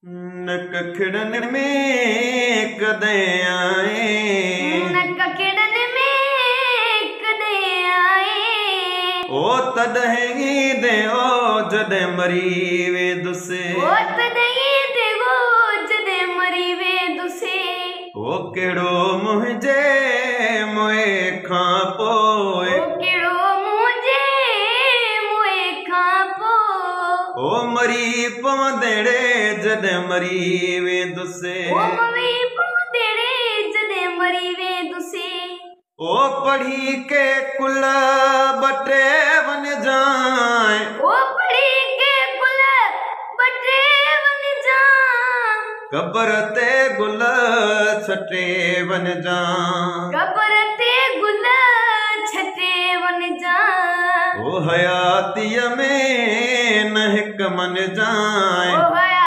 नक खिड़न में कदे आए, नक खिड़न में कदे आए। ओ तदहीं दे ओ जदे मरी वे दुसे, ओ तदहीं दे ओ जदे मरी वे दुसे। ओ केड़ो मुझे मोए खां पोए, ओ केड़ो मुझे मोए खां पो। ओ मरी पवंदेड़े जदे मरी वे दुसे, ओ मरी पवंदेड़े जदे मरी वे दुसे। ओ पढ़ी के कुल बटे वन जाए, ओ पढ़ी के कुल बटे वन जाए। कब्र ते गुल छटे वन जाए, कब्र ते गुल छटे वन जाए। ओ हयातीअ में न हिक मन जाए। ओ